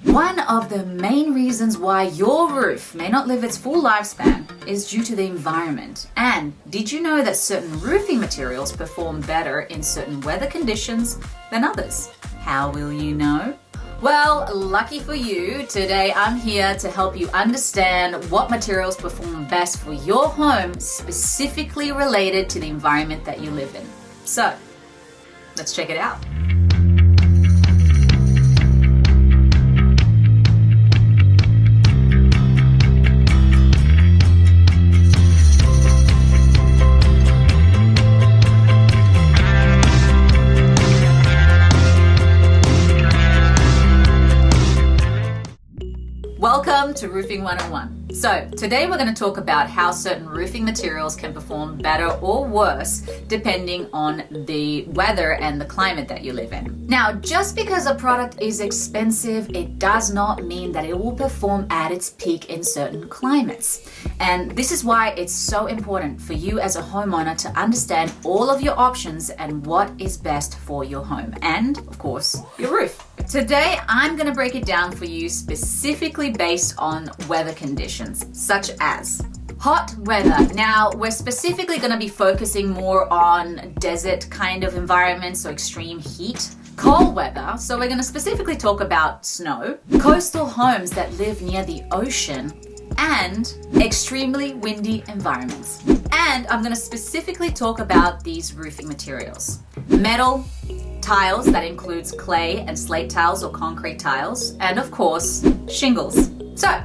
One of the main reasons why your roof may not live its full lifespan is due to the environment. And did you know that certain roofing materials perform better in certain weather conditions than others? How will you know? Well, lucky for you, today I'm here to help you understand what materials perform best for your home, specifically related to the environment that you live in. So, let's check it out. Welcome to Roofing 101. So today we're going to talk about how certain roofing materials can perform better or worse depending on the weather and the climate that you live in. Now, just because a product is expensive, it does not mean that it will perform at its peak in certain climates. And this is why it's so important for you as a homeowner to understand all of your options and what is best for your home and, of course, your roof. Today, I'm going to break it down for you specifically based on weather conditions, such as hot weather. Now, we're specifically going to be focusing more on desert kind of environments, so extreme heat. Cold weather, so we're going to specifically talk about snow, coastal homes that live near the ocean, and extremely windy environments. And I'm going to specifically talk about these roofing materials. Metal tiles, that includes clay and slate tiles or concrete tiles, and of course, shingles. So,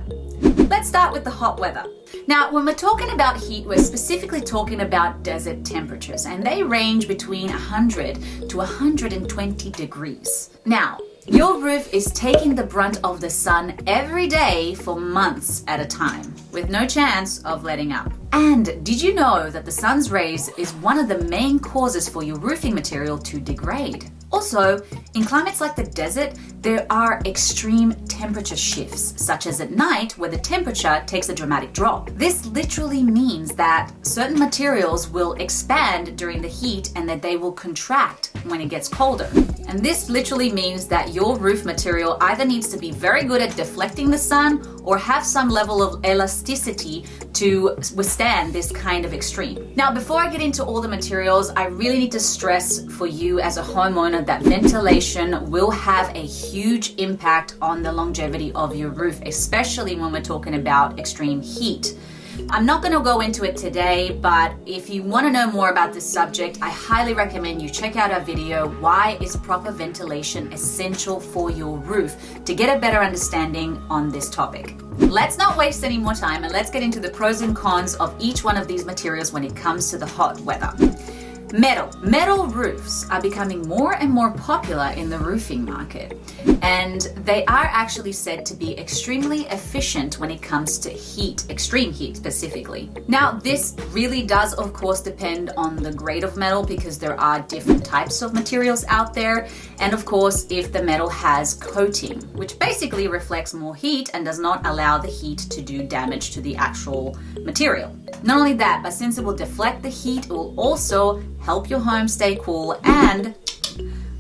let's start with the hot weather. Now, when we're talking about heat, we're specifically talking about desert temperatures, and they range between 100 to 120 degrees. Now, your roof is taking the brunt of the sun every day for months at a time, with no chance of letting up. And did you know that the sun's rays is one of the main causes for your roofing material to degrade? Also, in climates like the desert, there are extreme temperature shifts, such as at night where the temperature takes a dramatic drop. This literally means that certain materials will expand during the heat and that they will contract when it gets colder. And this literally means that your roof material either needs to be very good at deflecting the sun or have some level of elasticity to withstand this kind of extreme. Now, before I get into all the materials, I really need to stress for you as a homeowner that ventilation will have a huge impact on the longevity of your roof, especially when we're talking about extreme heat. I'm not going to go into it today, but if you want to know more about this subject, I highly recommend you check out our video, Why is Proper Ventilation Essential for Your Roof, to get a better understanding on this topic. Let's not waste any more time and let's get into the pros and cons of each one of these materials when it comes to the hot weather. Metal roofs are becoming more and more popular in the roofing market, and they are actually said to be extremely efficient when it comes to heat, extreme heat specifically. Now, this really does, of course, depend on the grade of metal because there are different types of materials out there, and of course, if the metal has coating, which basically reflects more heat and does not allow the heat to do damage to the actual material. Not only that, but since it will deflect the heat, it will also help your home stay cool and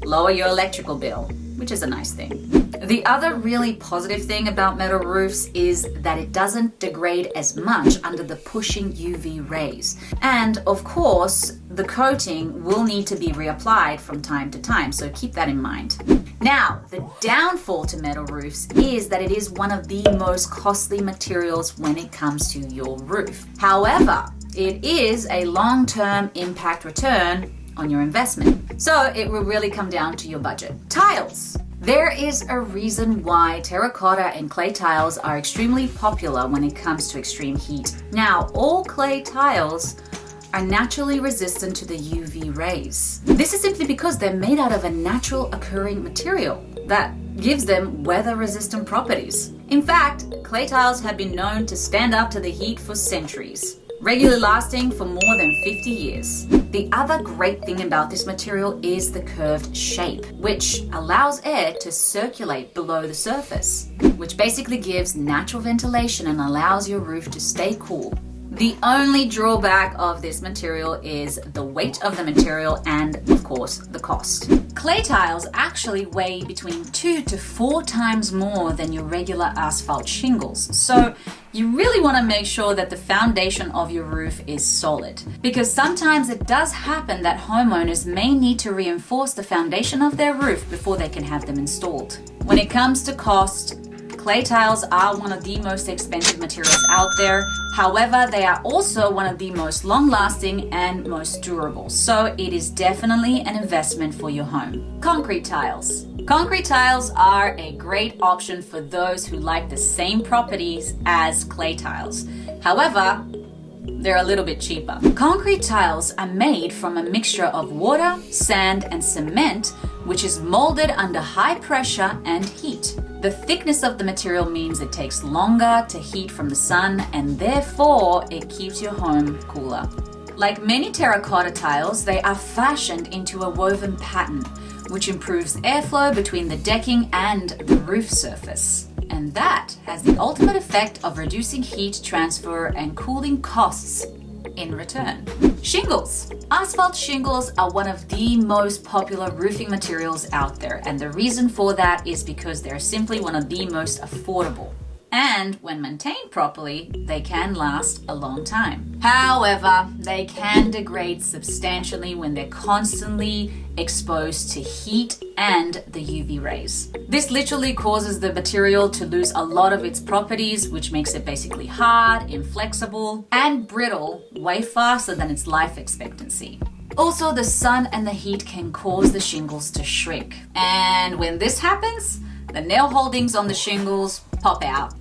lower your electrical bill, which is a nice thing. The other really positive thing about metal roofs is that it doesn't degrade as much under the pushing UV rays. And of course, the coating will need to be reapplied from time to time, so keep that in mind. Now, the downfall to metal roofs is that it is one of the most costly materials when it comes to your roof. However, it is a long-term impact return on your investment. So it will really come down to your budget. Tiles. There is a reason why terracotta and clay tiles are extremely popular when it comes to extreme heat. Now, all clay tiles are naturally resistant to the UV rays. This is simply because they're made out of a natural occurring material that gives them weather-resistant properties. In fact, clay tiles have been known to stand up to the heat for centuries, regularly lasting for more than 50 years. The other great thing about this material is the curved shape, which allows air to circulate below the surface, which basically gives natural ventilation and allows your roof to stay cool. The only drawback of this material is the weight of the material and, of course, the cost. Clay tiles actually weigh between 2 to 4 times more than your regular asphalt shingles. So you really want to make sure that the foundation of your roof is solid, because sometimes it does happen that homeowners may need to reinforce the foundation of their roof before they can have them installed. When it comes to cost, clay tiles are one of the most expensive materials out there. However, they are also one of the most long-lasting and most durable. So it is definitely an investment for your home. Concrete tiles. Concrete tiles are a great option for those who like the same properties as clay tiles. However, they're a little bit cheaper. Concrete tiles are made from a mixture of water, sand, and cement, which is molded under high pressure and heat. The thickness of the material means it takes longer to heat from the sun, and therefore it keeps your home cooler. Like many terracotta tiles, they are fashioned into a woven pattern, which improves airflow between the decking and the roof surface. And that has the ultimate effect of reducing heat transfer and cooling costs in return. Shingles. Asphalt shingles are one of the most popular roofing materials out there, and the reason for that is because they're simply one of the most affordable. And when maintained properly, they can last a long time. However, they can degrade substantially when they're constantly exposed to heat and the UV rays. This literally causes the material to lose a lot of its properties, which makes it basically hard, inflexible, and brittle way faster than its life expectancy. Also, the sun and the heat can cause the shingles to shrink. And when this happens, the nail holdings on the shingles pop out.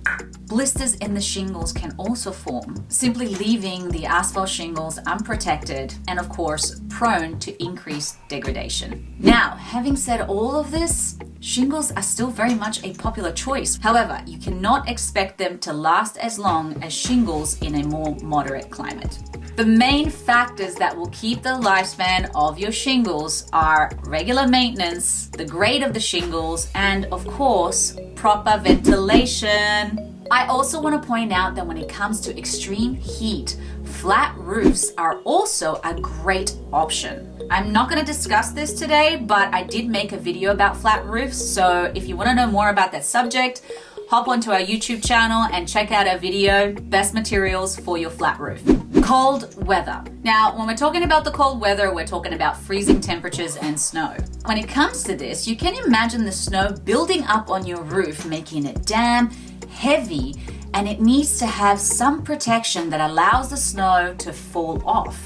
Blisters in the shingles can also form, simply leaving the asphalt shingles unprotected and, of course, prone to increased degradation. Now, having said all of this, shingles are still very much a popular choice. However, you cannot expect them to last as long as shingles in a more moderate climate. The main factors that will keep the lifespan of your shingles are regular maintenance, the grade of the shingles, and of course, proper ventilation. I also want to point out that when it comes to extreme heat, flat roofs are also a great option. I'm not going to discuss this today, but I did make a video about flat roofs, so if you want to know more about that subject, hop onto our YouTube channel and check out our video, Best Materials for Your Flat Roof. Cold weather. Now, when we're talking about the cold weather, we're talking about freezing temperatures and snow. When it comes to this, you can imagine the snow building up on your roof, making it damp, heavy, and it needs to have some protection that allows the snow to fall off.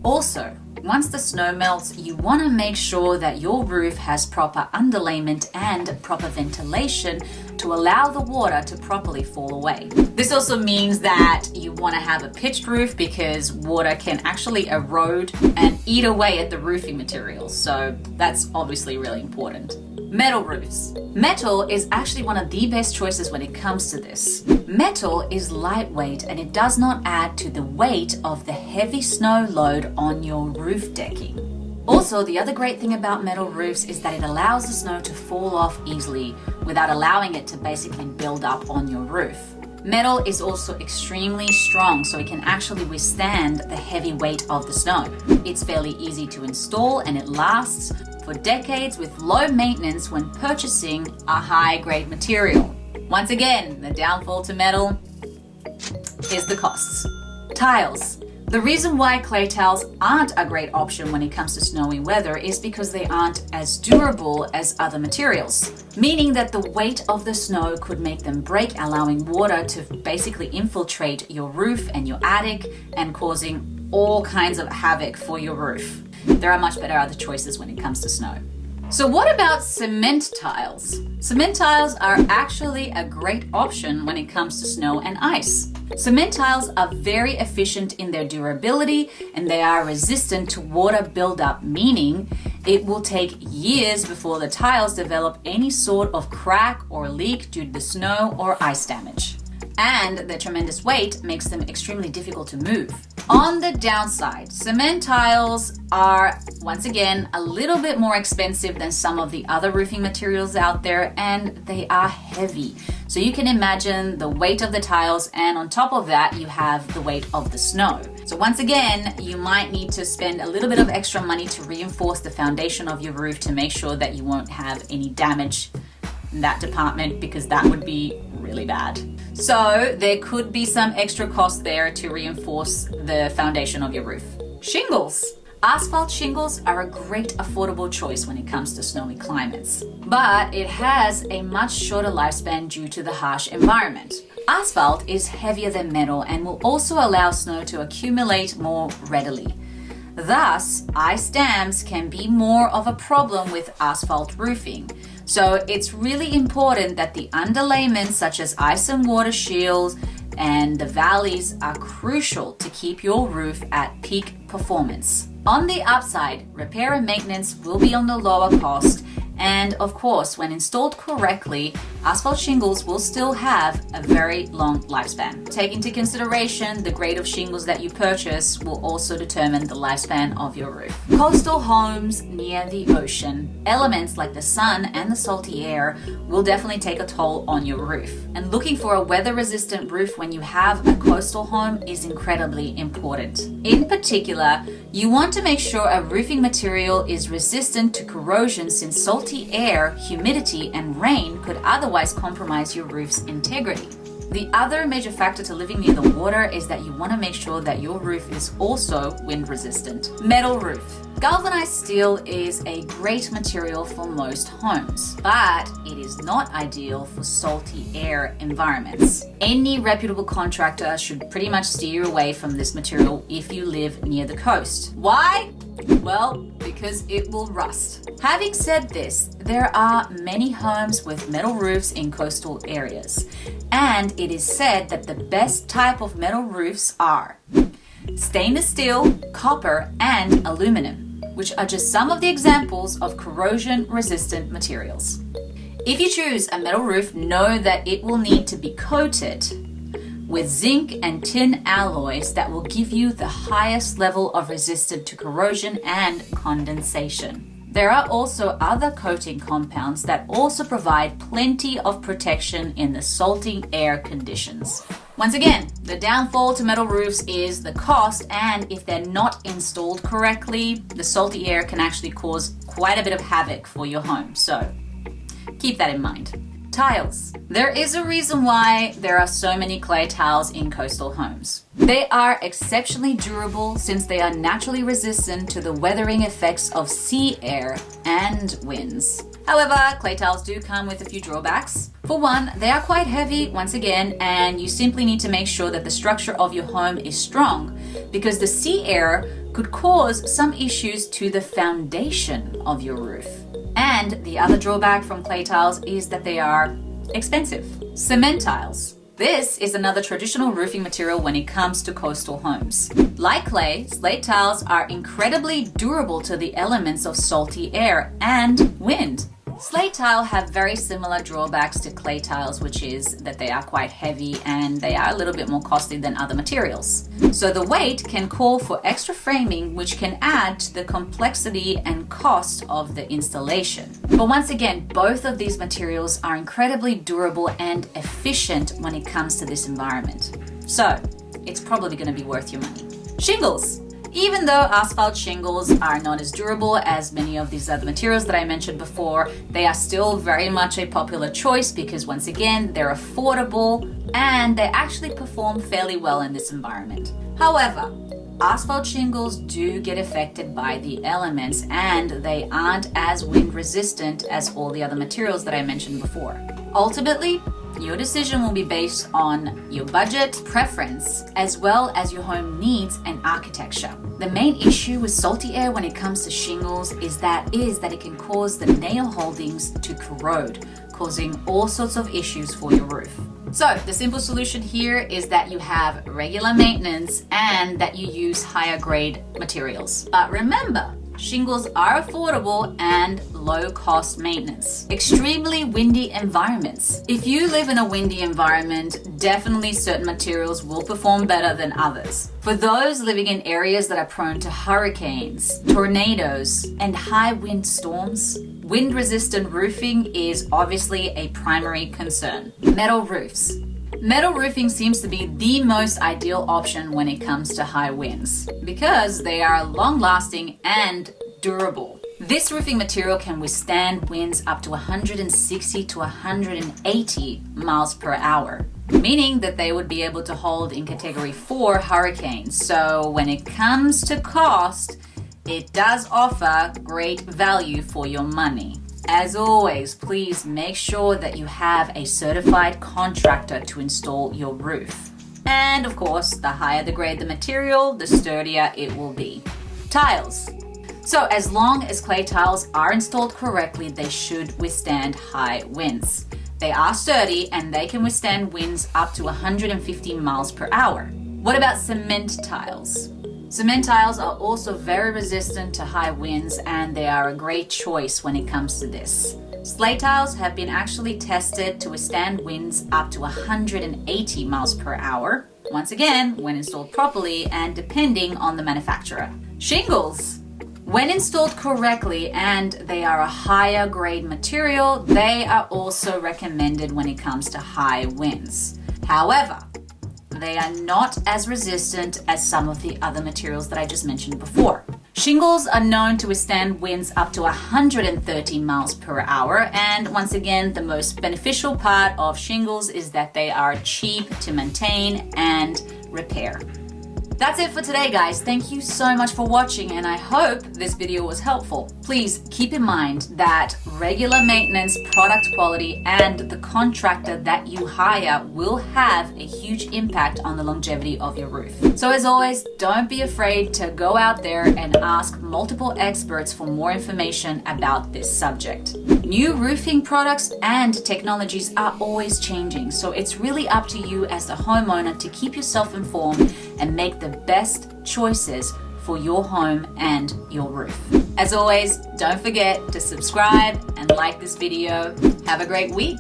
Also, once the snow melts, you want to make sure that your roof has proper underlayment and proper ventilation to allow the water to properly fall away. This also means that you want to have a pitched roof because water can actually erode and eat away at the roofing materials. So that's obviously really important. Metal roofs. Metal is actually one of the best choices when it comes to this. Metal is lightweight and it does not add to the weight of the heavy snow load on your roof decking. Also, the other great thing about metal roofs is that it allows the snow to fall off easily without allowing it to basically build up on your roof. Metal is also extremely strong, so it can actually withstand the heavy weight of the snow. It's fairly easy to install and it lasts for decades with low maintenance when purchasing a high-grade material. Once again, the downfall to metal is the costs. Tiles. The reason why clay tiles aren't a great option when it comes to snowy weather is because they aren't as durable as other materials, meaning that the weight of the snow could make them break, allowing water to basically infiltrate your roof and your attic and causing all kinds of havoc for your roof. There are much better other choices when it comes to snow. So what about cement tiles? Cement tiles are actually a great option when it comes to snow and ice. Cement tiles are very efficient in their durability and they are resistant to water buildup, meaning it will take years before the tiles develop any sort of crack or leak due to the snow or ice damage. And their tremendous weight makes them extremely difficult to move. On the downside, cement tiles are, once again, a little bit more expensive than some of the other roofing materials out there, and they are heavy. So you can imagine the weight of the tiles, and on top of that, you have the weight of the snow. So once again, you might need to spend a little bit of extra money to reinforce the foundation of your roof to make sure that you won't have any damage in that department, because that would be really bad. So there could be some extra cost there to reinforce the foundation of your roof. Shingles. Asphalt shingles are a great affordable choice when it comes to snowy climates, but it has a much shorter lifespan due to the harsh environment. Asphalt is heavier than metal and will also allow snow to accumulate more readily. Thus, ice dams can be more of a problem with asphalt roofing. So it's really important that the underlayments such as ice and water shields and the valleys are crucial to keep your roof at peak performance. On the upside, repair and maintenance will be on the lower cost, and of course, when installed correctly, asphalt shingles will still have a very long lifespan. Take into consideration the grade of shingles that you purchase will also determine the lifespan of your roof. Coastal homes near the ocean, elements like the sun and the salty air will definitely take a toll on your roof. And looking for a weather-resistant roof when you have a coastal home is incredibly important. In particular, you want to make sure a roofing material is resistant to corrosion, since salty air, humidity, and rain could otherwise compromise your roof's integrity. The other major factor to living near the water is that you want to make sure that your roof is also wind resistant. Metal roof. Galvanized steel is a great material for most homes, but it is not ideal for salty air environments. Any reputable contractor should pretty much steer away from this material if you live near the coast. Why? Well, because it will rust. Having said this, there are many homes with metal roofs in coastal areas, and it is said that the best type of metal roofs are stainless steel, copper, and aluminum, which are just some of the examples of corrosion-resistant materials. If you choose a metal roof, know that it will need to be coated with zinc and tin alloys that will give you the highest level of resistance to corrosion and condensation. There are also other coating compounds that also provide plenty of protection in the salty air conditions. Once again, the downfall to metal roofs is the cost, and if they're not installed correctly, the salty air can actually cause quite a bit of havoc for your home. So keep that in mind. Tiles. There is a reason why there are so many clay tiles in coastal homes. They are exceptionally durable since they are naturally resistant to the weathering effects of sea air and winds. However, clay tiles do come with a few drawbacks. For one, they are quite heavy, once again, and you simply need to make sure that the structure of your home is strong, because the sea air could cause some issues to the foundation of your roof. And the other drawback from clay tiles is that they are expensive. Cement tiles. This is another traditional roofing material when it comes to coastal homes. Like clay, slate tiles are incredibly durable to the elements of salty air and wind. Slate tile have very similar drawbacks to clay tiles, which is that they are quite heavy and they are a little bit more costly than other materials. So the weight can call for extra framing, which can add to the complexity and cost of the installation. But once again, both of these materials are incredibly durable and efficient when it comes to this environment. So it's probably going to be worth your money. Shingles. Even though asphalt shingles are not as durable as many of these other materials that I mentioned before, they are still very much a popular choice because, once again, they're affordable and they actually perform fairly well in this environment. However, asphalt shingles do get affected by the elements and they aren't as wind resistant as all the other materials that I mentioned before. Ultimately, your decision will be based on your budget, preference, as well as your home needs and architecture. The main issue with salty air when it comes to shingles is that it can cause the nail holdings to corrode, causing all sorts of issues for your roof. So the simple solution here is that you have regular maintenance and that you use higher grade materials. But remember, shingles are affordable and low-cost maintenance. Extremely windy environments. If you live in a windy environment, definitely certain materials will perform better than others. For those living in areas that are prone to hurricanes, tornadoes, and high wind storms, wind-resistant roofing is obviously a primary concern. Metal roofs. Metal roofing seems to be the most ideal option when it comes to high winds because they are long-lasting and durable. This roofing material can withstand winds up to 160 to 180 miles per hour, meaning that they would be able to hold in Category 4 hurricanes. So when it comes to cost, it does offer great value for your money. As always, please make sure that you have a certified contractor to install your roof. And of course, the higher the grade the material, the sturdier it will be. Tiles. So as long as clay tiles are installed correctly, they should withstand high winds. They are sturdy and they can withstand winds up to 150 miles per hour. What about cement tiles? Cement tiles are also very resistant to high winds and they are a great choice when it comes to this. Slate tiles have been actually tested to withstand winds up to 180 miles per hour, once again, when installed properly and depending on the manufacturer. Shingles. When installed correctly and they are a higher grade material, they are also recommended when it comes to high winds. However, they are not as resistant as some of the other materials that I just mentioned before. Shingles are known to withstand winds up to 130 miles per hour, and once again, the most beneficial part of shingles is that they are cheap to maintain and repair. That's it for today, guys. Thank you so much for watching, and I hope this video was helpful. Please keep in mind that regular maintenance, product quality, and the contractor that you hire will have a huge impact on the longevity of your roof. So as always, don't be afraid to go out there and ask multiple experts for more information about this subject. New roofing products and technologies are always changing, so it's really up to you as the homeowner to keep yourself informed and make the best choices for your home and your roof. As always, don't forget to subscribe and like this video. Have a great week.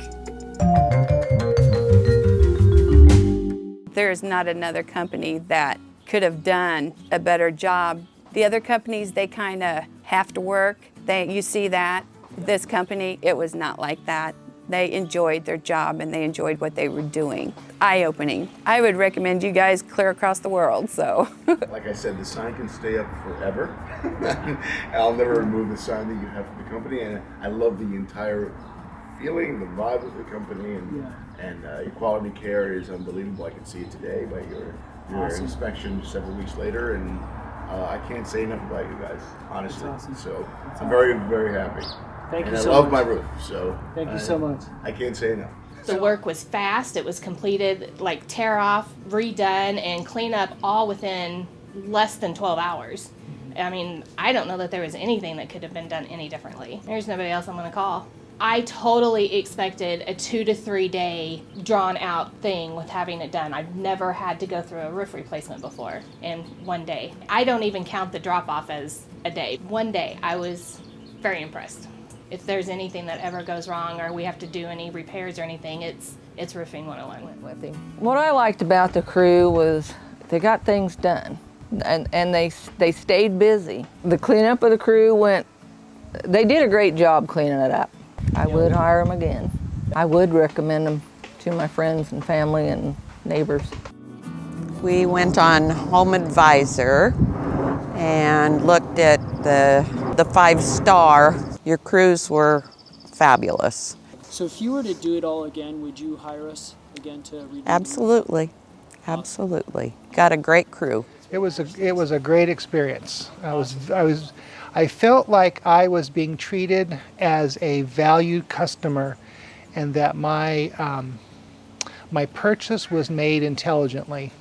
There's not another company that could have done a better job. The other companies, they kind of have to work. You see that. This company, it was not like that. They enjoyed their job and they enjoyed what they were doing. Eye-opening. I would recommend you guys clear across the world, so. Like I said, the sign can stay up forever. I'll never remove the sign that you have for the company, and I love the entire feeling, the vibe of the company, and your quality care is unbelievable. I can see it today by your Awesome. inspection several weeks later, and I can't say enough about you guys, honestly. That's awesome. So That's I'm very, very happy. Thank and you I so love much. my roof, so Thank you so much. I can't say enough. The work was fast. It was completed, like tear off, redone, and clean up all within less than 12 hours. I mean, I don't know that there was anything that could have been done any differently. There's nobody else I'm going to call. I totally expected a 2 to 3 day drawn out thing with having it done. I've never had to go through a roof replacement before in one day. I don't even count the drop off as a day. One day, I was very impressed. If there's anything that ever goes wrong or we have to do any repairs or anything, it's roofing 101. With him. What I liked about the crew was they got things done and they stayed busy. The cleanup of the crew they did a great job cleaning it up. I would hire them again. I would recommend them to my friends and family and neighbors. We went on Home Advisor and looked at the 5-star. Your crews were fabulous. So if you were to do it all again, would you hire us again to redo it? Absolutely, absolutely. Got a great crew. It was a great experience. I felt like I was being treated as a valued customer, and that my purchase was made intelligently.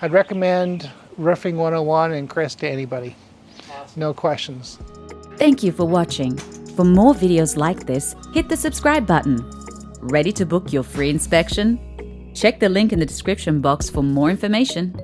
I'd recommend Roofing 101 and Chris to anybody. Awesome. No questions. Thank you for watching. For more videos like this, hit the subscribe button. Ready to book your free inspection? Check the link in the description box for more information.